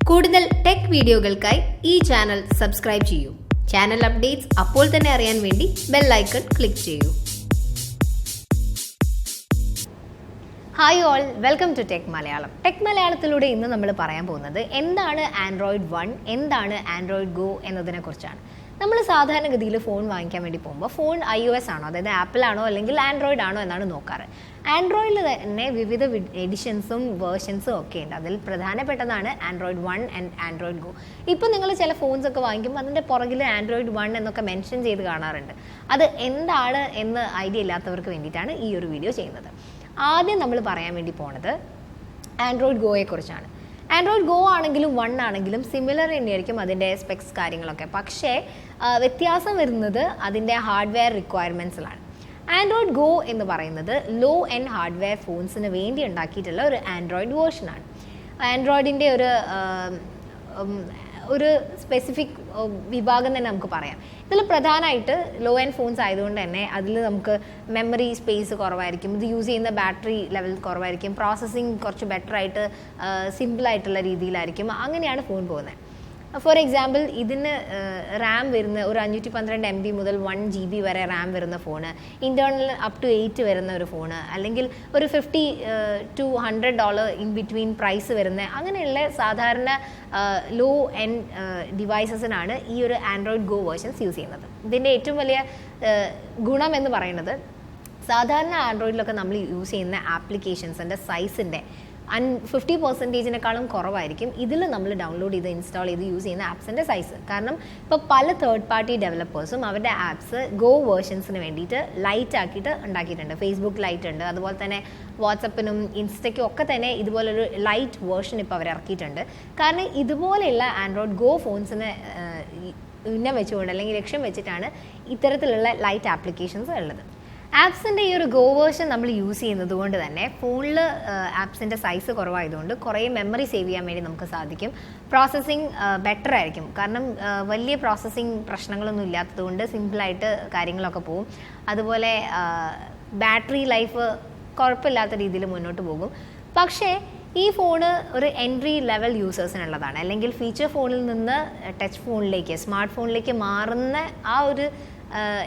കൂടുതൽ ടെക് വീഡിയോകൾക്കായി ഈ ചാനൽ സബ്സ്ക്രൈബ് ചെയ്യൂ. ചാനൽ അപ്ഡേറ്റ്സ് അപ്പോൾ തന്നെ അറിയാൻ വേണ്ടി ബെൽ ഐക്കൺ ക്ലിക്ക് ചെയ്യൂ. Hi all, welcome to tech Malayalam. Tech മലയാളത്തിലൂടെ ഇന്ന് നമ്മൾ പറയാൻ പോകുന്നത് എന്താണ് ആൻഡ്രോയിഡ് 1, എന്താണ് ആൻഡ്രോയിഡ് ഗോ എന്നതിനെ കുറിച്ചാണ്. നമ്മൾ സാധാരണഗതിയിൽ ഫോൺ വാങ്ങിക്കാൻ വേണ്ടി പോകുമ്പോൾ ഫോൺ iOS ആണോ, അതായത് ആപ്പിൾ ആണോ അല്ലെങ്കിൽ ആൻഡ്രോയിഡ് ആണോ എന്നാണ് നോക്കാറ്. ആൻഡ്രോയിഡിൽ തന്നെ വിവിധ എഡിഷൻസും വേർഷൻസും ഒക്കെ ഉണ്ട്. അതിൽ പ്രധാനപ്പെട്ടതാണ് ആൻഡ്രോയിഡ് 1 ആൻഡ് ആൻഡ്രോയിഡ് ഗോ. ഇപ്പോൾ നിങ്ങൾ ചില ഫോൺസ് ഒക്കെ വാങ്ങിക്കുമ്പോൾ അതിൻ്റെ പുറകിൽ ആൻഡ്രോയിഡ് 1 എന്നൊക്കെ മെൻഷൻ ചെയ്ത് കാണാറുണ്ട്. അത് എന്താണ് എന്ന് ഐഡിയ ഇല്ലാത്തവർക്ക് വേണ്ടിയിട്ടാണ് ഈ ഒരു വീഡിയോ ചെയ്യുന്നത്. ആദ്യം നമ്മൾ പറയാൻ വേണ്ടി പോണത് ആൻഡ്രോയിഡ് ഗോയെ കുറിച്ചാണ്. ആൻഡ്രോയിഡ് ഗോ ആണെങ്കിലും 1 ആണെങ്കിലും സിമിലർ തന്നെയായിരിക്കും അതിൻ്റെ സ്പെക്സ് കാര്യങ്ങളൊക്കെ. പക്ഷേ വ്യത്യാസം വരുന്നത് അതിൻ്റെ ഹാർഡ്വെയർ റിക്വയർമെൻറ്റ്സിലാണ്. ആൻഡ്രോയിഡ് ഗോ എന്ന് പറയുന്നത് ലോ എൻഡ് ഹാർഡ്വെയർ ഫോൺസിന് വേണ്ടി ഉണ്ടാക്കിയിട്ടുള്ള ഒരു ആൻഡ്രോയിഡ് വേർഷനാണ്. ആൻഡ്രോയിഡിൻ്റെ ഒരു സ്പെസിഫിക് വിഭാഗം തന്നെ നമുക്ക് പറയാം. ഇതിൽ പ്രധാനമായിട്ട് ലോ എൻഡ് ഫോൺസ് ആയതുകൊണ്ട് തന്നെ അതിൽ നമുക്ക് മെമ്മറി സ്പേസ് കുറവായിരിക്കും, ഇത് യൂസ് ചെയ്യുന്ന ബാറ്ററി ലെവൽ കുറവായിരിക്കും, പ്രോസസ്സിങ് കുറച്ച് ബെറ്റർ ആയിട്ട് സിമ്പിളായിട്ടുള്ള രീതിയിലായിരിക്കും. അങ്ങനെയാണ് ഫോൺ പോകുന്നത്. ഫോർ എക്സാമ്പിൾ, ഇതിന് റാം വരുന്ന ഒരു 512 MB മുതൽ 1 GB വരെ റാം വരുന്ന ഫോണ്, ഇൻറ്റേർണൽ അപ് ടു 8 വരുന്ന ഒരു ഫോണ്, അല്ലെങ്കിൽ ഒരു $50 to $100 ഇൻ ബിറ്റ്വീൻ പ്രൈസ് വരുന്ന അങ്ങനെയുള്ള സാധാരണ ലോ എൻഡ് ഡിവൈസസിനാണ് ഈ ഒരു ആൻഡ്രോയിഡ് ഗോ വേർഷൻസ് യൂസ് ചെയ്യുന്നത്. ഇതിൻ്റെ ഏറ്റവും വലിയ ഗുണം എന്ന് പറയുന്നത് സാധാരണ ആൻഡ്രോയിഡിലൊക്കെ നമ്മൾ യൂസ് ചെയ്യുന്ന ആപ്ലിക്കേഷൻസിൻ്റെ സൈസിൻ്റെ 50%-നേക്കാളും കുറവായിരിക്കും ഇതിൽ നമ്മൾ ഡൗൺലോഡ് ചെയ്ത് ഇൻസ്റ്റാൾ ചെയ്ത് യൂസ് ചെയ്യുന്ന ആപ്സിൻ്റെ സൈസ്. കാരണം ഇപ്പോൾ പല തേർഡ് പാർട്ടി ഡെവലപ്പേഴ്സും അവരുടെ ആപ്സ് ഗോ വേർഷൻസിന് വേണ്ടിയിട്ട് ലൈറ്റ് ആക്കിയിട്ട് ഉണ്ടാക്കിയിട്ടുണ്ട്. ഫേസ്ബുക്ക് ലൈറ്റ് ഉണ്ട്, അതുപോലെ തന്നെ വാട്സപ്പിനും ഇൻസ്റ്റയ്ക്കും ഒക്കെ തന്നെ ഇതുപോലൊരു ലൈറ്റ് വേർഷൻ ഇപ്പോൾ അവർ ഇറക്കിയിട്ടുണ്ട്. കാരണം ഇതുപോലെയുള്ള ആൻഡ്രോയിഡ് ഗോ ഫോൺസിനെ ഉന്നം വെച്ചുകൊണ്ട് അല്ലെങ്കിൽ ലക്ഷ്യം വെച്ചിട്ടാണ് ഇത്തരത്തിലുള്ള ലൈറ്റ് ആപ്ലിക്കേഷൻസ് ഉള്ളത്. ആപ്സിൻ്റെ ഈ ഒരു ഗോ വേർഷൻ നമ്മൾ യൂസ് ചെയ്യുന്നത് കൊണ്ട് തന്നെ ഫോണിൽ ആപ്സിൻ്റെ സൈസ് കുറവായതുകൊണ്ട് കുറേ മെമ്മറി സേവ് ചെയ്യാൻ വേണ്ടി നമുക്ക് സാധിക്കും. പ്രോസസ്സിങ് ബെറ്റർ ആയിരിക്കും, കാരണം വലിയ പ്രോസസ്സിങ് പ്രശ്നങ്ങളൊന്നും ഇല്ലാത്തതുകൊണ്ട് സിമ്പിളായിട്ട് കാര്യങ്ങളൊക്കെ പോകും. അതുപോലെ ബാറ്ററി ലൈഫ് കുഴപ്പമില്ലാത്ത രീതിയിൽ മുന്നോട്ട് പോകും. പക്ഷേ ഈ ഫോണ് ഒരു എൻട്രി ലെവൽ യൂസേഴ്സിനുള്ളതാണ്. അല്ലെങ്കിൽ ഫീച്ചർ ഫോണിൽ നിന്ന് ടച്ച് ഫോണിലേക്ക്, സ്മാർട്ട് ഫോണിലേക്ക് മാറുന്ന ആ ഒരു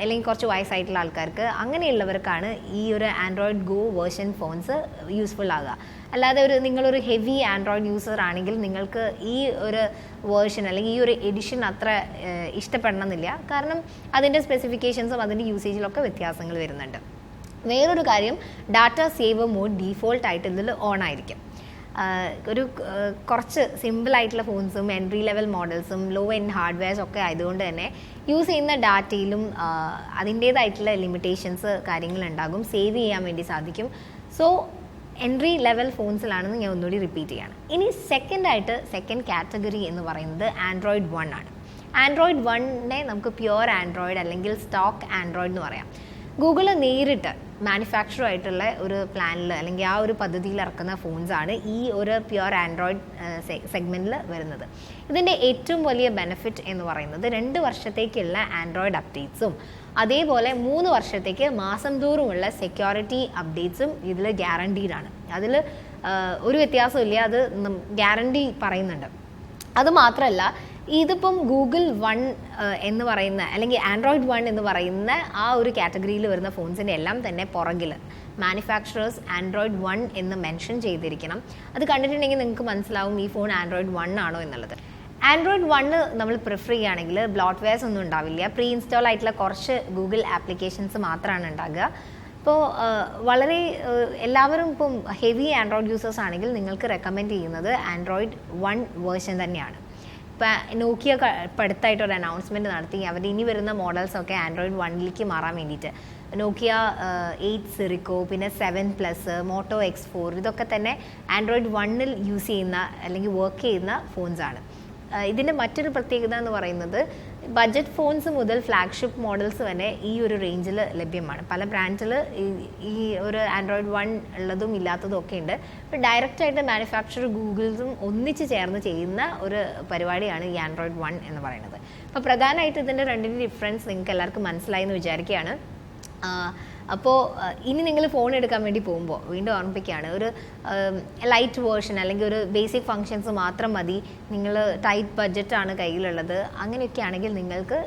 അല്ലെങ്കിൽ കുറച്ച് വയസ്സായിട്ടുള്ള ആൾക്കാർക്ക്, അങ്ങനെയുള്ളവർക്കാണ് ഈ ഒരു Android go version phones useful ആകുക. അല്ലാതെ നിങ്ങളൊരു ഹെവി ആൻഡ്രോയിഡ് യൂസർ ആണെങ്കിൽ നിങ്ങൾക്ക് ഈ ഒരു വേർഷൻ അല്ലെങ്കിൽ ഈ ഒരു എഡിഷൻ അത്ര ഇഷ്ടപ്പെടണമെന്നില്ല. കാരണം അതിൻ്റെ സ്പെസിഫിക്കേഷൻസും അതിൻ്റെ യൂസേജിലൊക്കെ വ്യത്യാസങ്ങൾ വരുന്നുണ്ട്. വേറൊരു കാര്യം, ഡാറ്റ സേവ് മോഡ് ഡീഫോൾട്ട് ആയിട്ട് ഇതിൽ ഓൺ ആയിരിക്കും. കുറച്ച് സിമ്പിളായിട്ടുള്ള ഫോൺസും എൻട്രി ലെവൽ മോഡൽസും ലോ എൻഡ് ഹാർഡ്വെയർസ് ഒക്കെ ആയതുകൊണ്ട് തന്നെ യൂസ് ചെയ്യുന്ന ഡാറ്റയിലും അതിൻ്റേതായിട്ടുള്ള ലിമിറ്റേഷൻസ് കാര്യങ്ങളുണ്ടാകും. സേവ് ചെയ്യാൻ വേണ്ടി സാധിക്കും. സോ എൻട്രി ലെവൽ ഫോൺസിലാണെന്ന് ഞാൻ ഒന്നുകൂടി റിപ്പീറ്റ് ചെയ്യാണ്. ഇനി സെക്കൻഡ് കാറ്റഗറി എന്ന് പറയുന്നത് ആൻഡ്രോയിഡ് 1 ആണ്. ആൻഡ്രോയിഡ് 1-നെ നമുക്ക് പ്യുവർ ആൻഡ്രോയിഡ് അല്ലെങ്കിൽ സ്റ്റോക്ക് ആൻഡ്രോയിഡ് എന്ന് പറയാം. ഗൂഗിൾ നേരിട്ട് മാനുഫാക്ചറായിട്ടുള്ള ഒരു പ്ലാനിൽ അല്ലെങ്കിൽ ആ ഒരു പദ്ധതിയിൽ ഇറക്കുന്ന ഫോൺസാണ് ഈ ഒരു പ്യുവർ ആൻഡ്രോയിഡ് സെഗ്മെൻറ്റിൽ വരുന്നത്. ഇതിൻ്റെ ഏറ്റവും വലിയ ബെനിഫിറ്റ് എന്ന് പറയുന്നത് 2 വർഷത്തേക്കുള്ള ആൻഡ്രോയിഡ് അപ്ഡേറ്റ്സും അതേപോലെ 3 വർഷത്തേക്ക് മാസം തോറുമുള്ള സെക്യൂരിറ്റി അപ്ഡേറ്റ്സും ഇതിൽ ഗ്യാരണ്ടീഡാണ്. അതിൽ ഒരു വ്യത്യാസമില്ല, അത് ഗ്യാരണ്ടി പറയുന്നുണ്ട്. അതുമാത്രമല്ല, ഇതിപ്പം ഗൂഗിൾ 1 എന്ന് പറയുന്ന അല്ലെങ്കിൽ ആൻഡ്രോയിഡ് 1 എന്ന് പറയുന്ന ആ ഒരു കാറ്റഗറിയിൽ വരുന്ന ഫോൺസിൻ്റെ എല്ലാം തന്നെ പുറകിൽ മാനുഫാക്ചറേഴ്സ് ആൻഡ്രോയിഡ് 1 എന്ന് മെൻഷൻ ചെയ്തിരിക്കണം. അത് കണ്ടിട്ടുണ്ടെങ്കിൽ നിങ്ങൾക്ക് മനസ്സിലാവും ഈ ഫോൺ ആൻഡ്രോയിഡ് 1 ആണോ എന്നുള്ളത്. ആൻഡ്രോയിഡ് 1 നമ്മൾ പ്രിഫർ ചെയ്യുകയാണെങ്കിൽ ബ്ലോട്ട്വെയർസ് ഒന്നും ഉണ്ടാവില്ല. പ്രീ ഇൻസ്റ്റാൾ ആയിട്ടുള്ള കുറച്ച് ഗൂഗിൾ ആപ്ലിക്കേഷൻസ് മാത്രമാണ് ഉണ്ടാകുക. ഇപ്പോൾ വളരെ എല്ലാവരും ഇപ്പം ഹെവി ആൻഡ്രോയിഡ് യൂസേഴ്സ് ആണെങ്കിൽ നിങ്ങൾക്ക് റെക്കമെൻഡ് ചെയ്യുന്നത് ആൻഡ്രോയിഡ് 1 വേർഷൻ തന്നെയാണ്. ഇപ്പം നോക്കിയ ഇപ്പോൾ അടുത്തായിട്ടൊരു അനൗൺസ്മെൻറ്റ് നടത്തി അവർ ഇനി വരുന്ന മോഡൽസൊക്കെ ആൻഡ്രോയിഡ് 1-ലേക്ക് മാറാൻ വേണ്ടിയിട്ട്. നോക്കിയ 8 സിറിക്കോ, പിന്നെ 7+, മോട്ടോ X4 ഇതൊക്കെ തന്നെ ആൻഡ്രോയിഡ് 1-ൽ യൂസ് ചെയ്യുന്ന അല്ലെങ്കിൽ വർക്ക് ചെയ്യുന്ന ഫോൺസാണ്. ഇതിൻ്റെ മറ്റൊരു പ്രത്യേകത എന്ന് പറയുന്നത് ബഡ്ജറ്റ് ഫോൺസ് മുതൽ ഫ്ലാഗ്ഷിപ്പ് മോഡൽസ് വരെ ഈ ഒരു റേഞ്ചിൽ ലഭ്യമാണ്. പല ബ്രാൻഡിൽ ഈ ഒരു ആൻഡ്രോയിഡ് 1 ഉള്ളതും ഇല്ലാത്തതും ഒക്കെ ഉണ്ട്. ഇപ്പോൾ ഡയറക്റ്റായിട്ട് മാനുഫാക്ചർ ഗൂഗിൾസും ഒന്നിച്ച് ചേർന്ന് ചെയ്യുന്ന ഒരു പരിപാടിയാണ് ഈ ആൻഡ്രോയിഡ് 1 എന്ന് പറയുന്നത്. അപ്പോൾ പ്രധാനമായിട്ട് ഇതിൻ്റെ രണ്ടിൻ്റെ ഡിഫറൻസ് നിങ്ങൾക്ക് എല്ലാവർക്കും മനസ്സിലായി എന്ന് വിചാരിക്കുകയാണ്. അപ്പോൾ ഇനി നിങ്ങൾ ഫോൺ എടുക്കാൻ വേണ്ടി പോകുമ്പോൾ വീണ്ടും ഓർമ്മിപ്പിക്കുകയാണ്, ഒരു ലൈറ്റ് വേർഷൻ അല്ലെങ്കിൽ ഒരു ബേസിക് ഫങ്ഷൻസ് മാത്രം മതി, നിങ്ങൾ ടൈറ്റ് ബഡ്ജറ്റാണ് കയ്യിലുള്ളത്, അങ്ങനെയൊക്കെ ആണെങ്കിൽ നിങ്ങൾക്ക്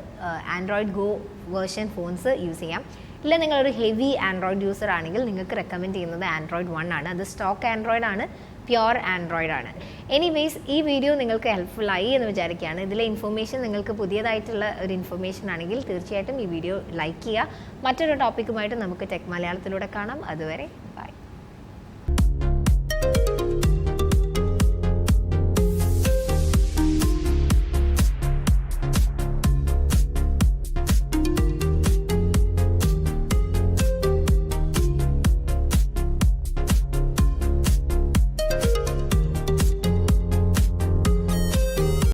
Android go version phones use ചെയ്യാം. ഇല്ല നിങ്ങളൊരു ഹെവി ആൻഡ്രോയിഡ് യൂസർ ആണെങ്കിൽ നിങ്ങൾക്ക് റെക്കമെൻഡ് ചെയ്യുന്നത് ആൻഡ്രോയിഡ് 1 ആണ്. അത് സ്റ്റോക്ക് ആൻഡ്രോയിഡ് ആണ്, പ്യുവർ ആൻഡ്രോയിഡ് ആണ്. എനിവേയ്സ് ഈ വീഡിയോ നിങ്ങൾക്ക് ഹെൽപ്ഫുൾ ആയി എന്ന് വിചാരിക്കുകയാണ്. ഇതിലെ ഇൻഫർമേഷൻ നിങ്ങൾക്ക് പുതിയതായിട്ടുള്ള ഒരു ഇൻഫർമേഷൻ ആണെങ്കിൽ തീർച്ചയായിട്ടും ഈ വീഡിയോ ലൈക്ക് ചെയ്യുക. മറ്റൊരു ടോപ്പിക്കുമായിട്ട് നമുക്ക് ടെക് മലയാളത്തിലൂടെ കാണാം. അതുവരെ ബൈ.